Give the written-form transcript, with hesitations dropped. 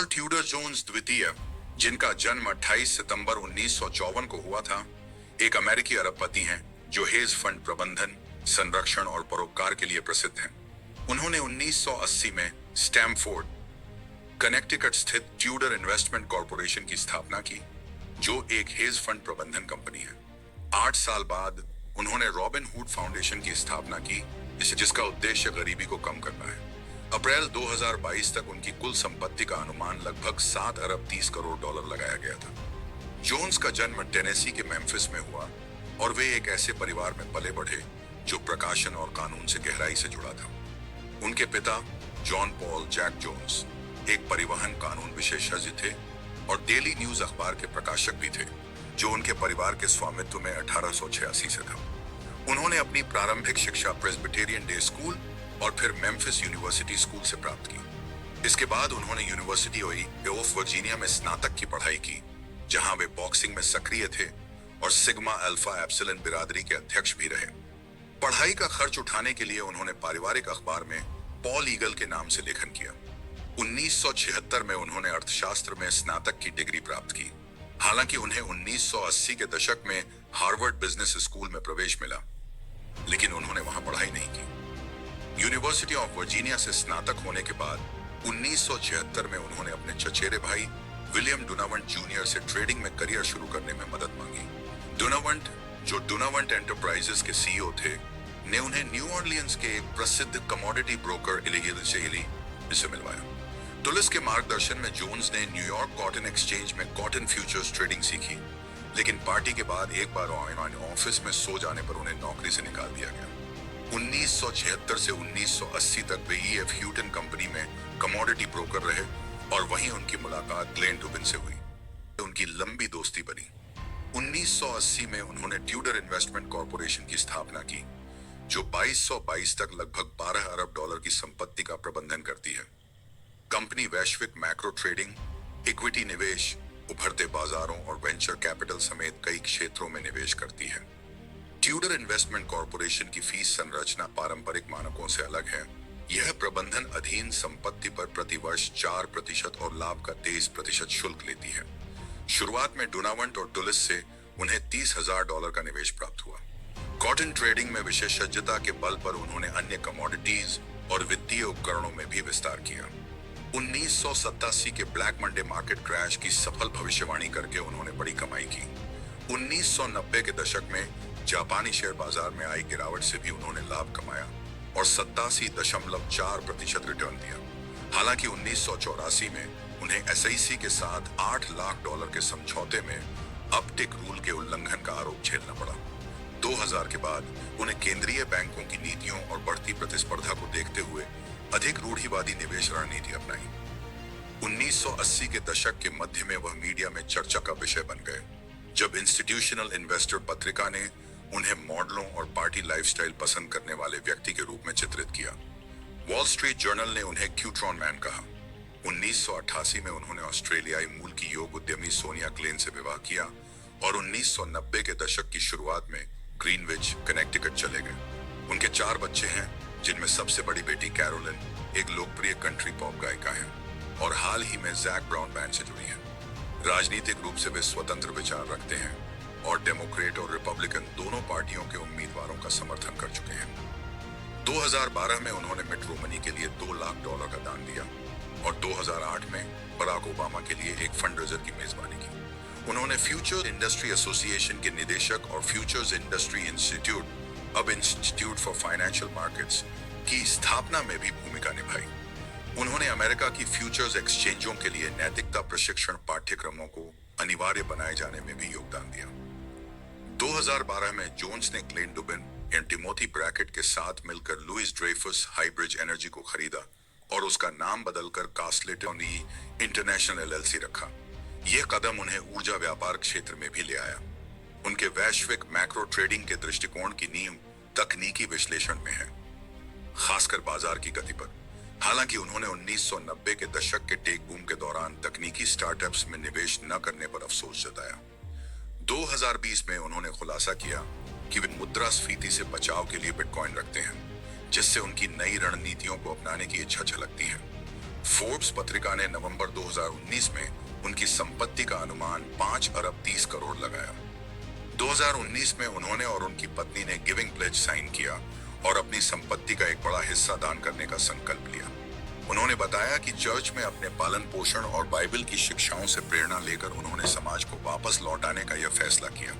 Paul Tudor Jones द्वितीय, जिनका जन्म 28 सितंबर 1954 को हुआ था, एक अमेरिकी अरबपति हैं जो हेज फंड प्रबंधन, संरक्षण और परोपकार के लिए प्रसिद्ध हैं। उन्होंने 1980 में स्टैमफोर्ड, कनेक्टिकट स्थित ट्यूडर इन्वेस्टमेंट कॉरपोरेशन की स्थापना की, जो एक हेज फंड प्रबंधन कंपनी है। 8 साल बाद उन्होंने रॉबिन हुड फाउंडेशन की स्थापना की, जिसका उद्देश्य गरीबी को कम करना है। अप्रैल 2022 तक उनकी कुल संपत्ति का अनुमान लगभग 7 अरब 30 करोड़ डॉलर लगाया गया था। जोन्स का जन्म टेनेसी के मेम्फिस में हुआ और वे एक ऐसे परिवार में पले बढ़े जो प्रकाशन और कानून से गहराई से जुड़ा था। उनके पिता जॉन पॉल जैक जोन्स एक परिवहन कानून विशेषज्ञ थे और डेली न्यूज अखबार के प्रकाशक भी थे, जो उनके परिवार के स्वामित्व में 1886 से था। उन्होंने अपनी प्रारंभिक शिक्षा प्रेस्बिटेरियन डे स्कूल और फिर मेम्फिस यूनिवर्सिटी स्कूल से प्राप्त की। इसके बाद उन्होंने यूनिवर्सिटी ऑफ वर्जीनिया में स्नातक की पढ़ाई की, जहां वे बॉक्सिंग में सक्रिय थे और सिग्मा अल्फा एप्सिलन बिरादरी के अध्यक्ष भी रहे। पढ़ाई का खर्च उठाने के लिए उन्होंने पारिवारिक अखबार में पॉल ईगल के नाम से लेखन किया। 1976 में उन्होंने अर्थशास्त्र में स्नातक की डिग्री प्राप्त की। हालांकि उन्हें 1980 के दशक में हार्वर्ड बिजनेस स्कूल में प्रवेश मिला, लेकिन उन्होंने वहां पढ़ाई नहीं की। यूनिवर्सिटी ऑफ वर्जीनिया से स्नातक होने के बाद 1976 में उन्होंने अपने चचेरे भाई विलियम डोनावंट जूनियर से ट्रेडिंग में करियर शुरू करने में मदद मांगी। डोनावंट, जो डोनावंट एंटरप्राइजेस के सीईओ थे, ने उन्हें न्यू ऑरलियंस के एक प्रसिद्ध कमोडिटी ब्रोकर इलिगेली से मिलवाया। डुलिस के मार्गदर्शन में जोन्स ने न्यूयॉर्क कॉटन एक्सचेंज में कॉटन फ्यूचर्स ट्रेडिंग सीखी, लेकिन पार्टी के बाद एक बार ऑफिस में सो जाने पर उन्हें नौकरी से निकाल दिया गया। 1976 से 1980 तक वे ईएफ ह्यूटन कंपनी में कमोडिटी ब्रोकर रहे और वहीं उनकी मुलाकात ग्लेन डुबिन से हुई। उनकी लंबी दोस्ती बनी। 1980 में उन्होंने ट्यूडर इन्वेस्टमेंट कॉरपोरेशन की स्थापना की, जो 2222 तक लगभग 12 अरब डॉलर की संपत्ति का प्रबंधन करती है। कंपनी वैश्विक मैक्रो ट्रेडिंग, इक्विटी निवेश, उभरते बाजारों और वेंचर कैपिटल समेत कई क्षेत्रों में निवेश करती है। ट्यूडर इन्वेस्टमेंट कॉरपोरेशन की फीस संरचना पारंपरिक मानकों से अलग है। यह प्रबंधन अधीन संपत्ति पर प्रतिवर्ष 4% और लाभ का 23% शुल्क लेती है। शुरुआत में डोनावंट और डुलिस से उन्हें $30,000 का निवेश प्राप्त हुआ। कॉटन ट्रेडिंग में विशेषज्ञता के बल पर उन्होंने अन्य कमोडिटीज और वित्तीय उपकरणों में भी विस्तार किया। 1987 के ब्लैक मंडे मार्केट क्रैश की सफल भविष्यवाणी करके उन्होंने बड़ी कमाई की। 1990 के दशक में जापानी शेयर बाजार में आई गिरावट से भी उन्होंने लाभ कमाया और 87.4% रिटर्न दिया। हालांकि 1984 में उन्हें एसईसी के साथ $8 लाख के समझौते में अपटिक रूल के उल्लंघन का आरोप झेलना पड़ा। 2000 के बाद उन्हें केंद्रीय बैंकों की नीतियों और बढ़ती प्रतिस्पर्धा को देखते हुए अधिक रूढ़िवादी निवेश रणनीति अपनाई। 1980 के दशक के मध्य में वह मीडिया में चर्चा का विषय बन गए, जब इंस्टीट्यूशनल इन्वेस्टर पत्रिका ने उन्हें मॉडलों और पार्टी लाइफस्टाइल पसंद करने वाले व्यक्ति के रूप में चित्रित किया। वॉल स्ट्रीट जर्नल ने उन्हें क्यूट्रॉन मैन कहा। 1988 में उन्होंने ऑस्ट्रेलियाई मूल की योग उद्यमी सोनिया क्लेन से विवाह किया और 1990 के दशक की शुरुआत में ग्रीनविच, कनेक्टिकट चले गए। उनके 4 बच्चे हैं, जिनमें सबसे बड़ी बेटी कैरोलिन एक लोकप्रिय कंट्री पॉप गायिका है और हाल ही में जैक ब्राउन बैंड से जुड़ी है। राजनीतिक रूप से वे स्वतंत्र विचार रखते हैं और डेमोक्रेट और रिपब्लिकन दोनों पार्टियों के उम्मीदवारों का समर्थन कर चुके हैं। 2012 में उन्होंने मिट रोमनी के लिए $2 लाख का दान दिया और 2008 में बराक ओबामा के लिए एक फंडरेजर की मेजबानी की। उन्होंने फ्यूचर इंडस्ट्री एसोसिएशन के निदेशक और फ्यूचर्स इंडस्ट्री इंस्टीट्यूट, अब इंस्टीट्यूट फॉर फाइनेंशियल मार्केट्स, की स्थापना में भी भूमिका निभाई। उन्होंने अमेरिका की फ्यूचर्स एक्सचेंजों के लिए नैतिकता प्रशिक्षण पाठ्यक्रमों को अनिवार्य बनाए जाने में भी योगदान दिया। 2012 में जोन्स ने ग्लेन डुबिन या टिमोथी ब्रैकेट के साथ मिलकर लुइस ड्रेफस हाइब्रिज एनर्जी को खरीदा और उसका नाम बदलकर कास्टलेटन इंटरनेशनल एलएलसी रखा। यह कदम उन्हें ऊर्जा व्यापार क्षेत्र में भी ले आया। उनके वैश्विक मैक्रो ट्रेडिंग के दृष्टिकोण की नींव तकनीकी विश्लेषण में है, खासकर बाजार की गति पर। हालांकि उन्होंने 1990 के दशक के टेक बूम के दौरान तकनीकी स्टार्टअप्स में निवेश न करने पर अफसोस जताया। 2020 में उन्होंने खुलासा किया कि वे मुद्रास्फीति से बचाव के लिए बिटकॉइन रखते हैं, जिससे उनकी नई रणनीतियों को अपनाने की इच्छा झलकती है। फोर्ब्स पत्रिका ने नवंबर 2019 में उनकी संपत्ति का अनुमान 5 अरब 30 करोड़ लगाया। 2019 में उन्होंने और उनकी पत्नी ने गिविंग प्लेज साइन किया और अपनी संपत्ति का एक बड़ा हिस्सा दान करने का संकल्प लिया। उन्होंने बताया कि चर्च में अपने पालन पोषण और बाइबल की शिक्षाओं से प्रेरणा लेकर उन्होंने समाज को वापस लौटाने का यह फैसला किया।